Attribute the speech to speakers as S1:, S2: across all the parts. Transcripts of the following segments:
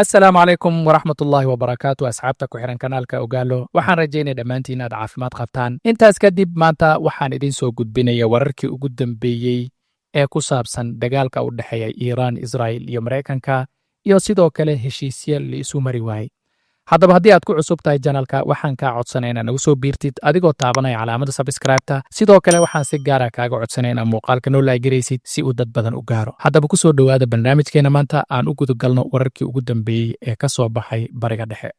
S1: asalaamu calaykum waraxmat ullaahi wabarakaatu asxaabta ku xihan kanaalka ogaalo waxaan rajaynaya dhammaantiin inaad caafimaad qabtaan intaas kadib maanta waxaan idiin soo gudbinaya wararkii ugu dambeeyey ee ku saabsan dagaalka u dhexeeya iiraan israa'il iyo maraykanka iyo sidoo kale heshiisya la isu mari waayey haddaba haddii aad ku cusub tahay janalka waxaan kaa codsanaya inaad nagu soo biirtid adigoo taabanaya calaamada sabskraibta sidoo kale waxaan si gaara kaaga codsanaya inaad muuqaalka noo laagaraysid si uu dad badan u gaaro haddaba ku soo dhowaada barnaamijkeena maanta aan u gudagalno wararkii ugu dambeeyey ee ka soo baxay bariga dhexe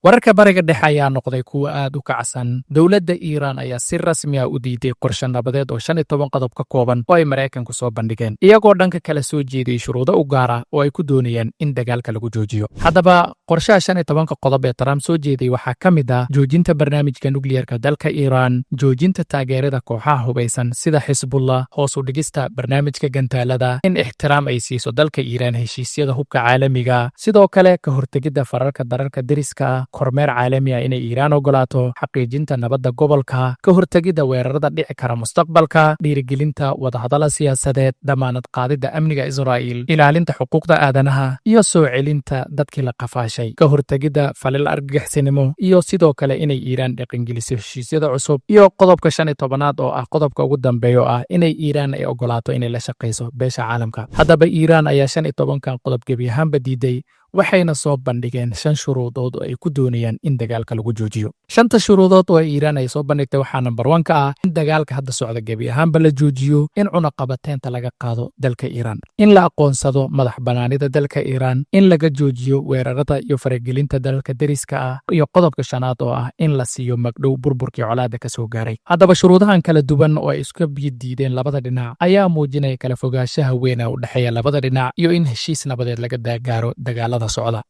S1: wararka bariga dhexe ayaa noqday kuwa aad u kacsan dowladda iiraan ayaa si rasmi ah u diiday qorshe nabadeed oo 15 qodob ka kooban oo ay maraykanku soo bandhigeen iyagoo dhanka kale soo jeediyey shuruudo u gaara oo ay ku doonayaan in dagaalka lagu joojiyo haddaba qorshaha 15 qodob ee Trump soo jeediyey waxaa ka mid ah joojinta barnaamijka nukliyarka dalka iiraan joojinta taageerada kooxaha hubaysan sida xisbullah hoos u dhigista barnaamijka gantaalada in ixtiraam ay siiso dalka iiraan heshiisyada hubka caalamiga sidoo kale ka hortegidda fararka dararka deriska kormeer caalami ah inay iiraan ogolaato xaqiijinta nabadda gobolka ka hortegidda weerarada dhici kara mustaqbalka dhiirigelinta wadahadalla siyaasadeed damaanad qaadidda amniga israa'iil ilaalinta xuquuqda aadanaha iyo soo celinta dadkii la qafaashay ka hortegidda falil argagixisnimo iyo sidoo kale inay iiraan dhaqangeliso heshiisyada cusub iyo qodobka 15aad oo ah qodobka ugu dambeeya oo ah inay iiraan ay ogolaato inay la shaqayso beesha caalamka haddaba iiraan ayaa 15kan qodob gebi ahaanba diiday waxayna soo bandhigeen 5 shuruudood oo ay ku doonayaan in dagaalka lagu joojiyo 5 shuruudood oo iiraan ay soo bandhigtay waxaa number 1 ka ah in dagaalka hadda socda gebi ahaanba la joojiyo in cunaqabateynta laga qaado dalka iiraan in la aqoonsado madax banaanida dalka iiraan in laga joojiyo weerarada iyo faragelinta dalalka deriska ah iyo qodobka 5aad oo ah in la siiyo magdhow burburkii colaadda ka soo gaaray haddaba shuruudahan kala duwan oo ay iska diideen labada dhinac ayaa muujinaya kala fogaanshaha weyn ee u dhexeeya labada dhinac iyo in heshiis nabadeed laga gaaro dagaalada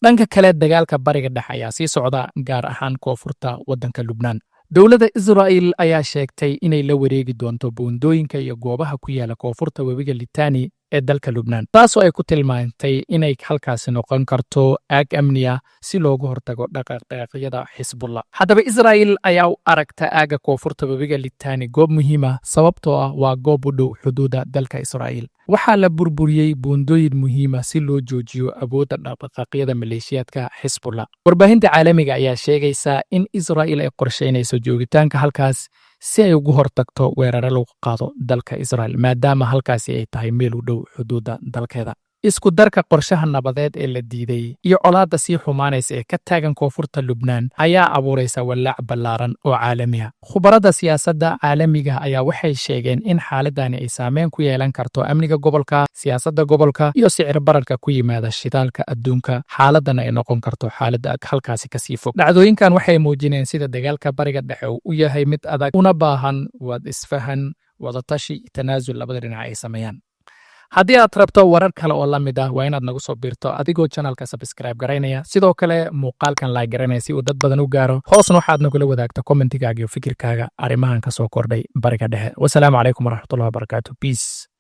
S1: dhanka kale dagaalka bariga dhexe ayaa sii socda gaar ahaan koonfurta waddanka lubnaan dowladda israa'il ayaa sheegtay inay la wareegi doonto buundooyinka iyo goobaha ku yaala koonfurta webiga litani ee dalka lubnaan taasoo ay ku tilmaantay inay halkaasi noqon karto aag amni ah si loogu hortago dhaqdhaqaaqyada xisbullah haddaba israa'il ayaa u aragta aagga koonfurta webiga litani goob muhiim ah sababtoo ah waa goob u dhow xuduudda dalka israa'iil waxaa la burburiyey buundooyin muhiima si loo joojiyo awoodda dhaqdhaqaaqyada maleeshiyaadka xisbullah warbaahinta caalamiga ayaa sheegaysa in israa'iil ay qorshaynayso joogitaanka halkaas si ay ugu hortagto weeraro lagu qaado dalka israa'iil maadaama halkaasi ay tahay meel u dhow xuduudda dalkeeda isku darka qorshaha nabadeed ee la diiday iyo colaadda sii xumaanaysa ee ka taagan koonfurta lubnaan ayaa abuuraysa walaac ballaaran oo caalami ah khubarada siyaasadda caalamiga ayaa waxay sheegeen in xaaladani ay saameyn ku yeelan karto amniga gobolka siyaasadda gobolka iyo sicir bararka ku yimaada shidaalka adduunka xaaladana ay noqon karto xaaladda halkaasi kasii fog dhacdooyinkan waxay muujineen sida dagaalka bariga dhexe uu u yahay mid adag una baahan wad isfahan wadatashi tanaasul labada dhinac ay sameeyaan haddii aad rabto warar kale oo la mid ah waa inaad nagu soo biirto adigoo janalka sabskraib garaynaya sidoo kale muuqaalkan laag garanaya si uu dad badan u gaaro hoosna waxaad nagula wadaagta commentigaaga iyo fikirkaaga arrimahan ka soo kordhay bariga dhexe wasalaamu calaykum waraxmatullahi wabarakaatu peace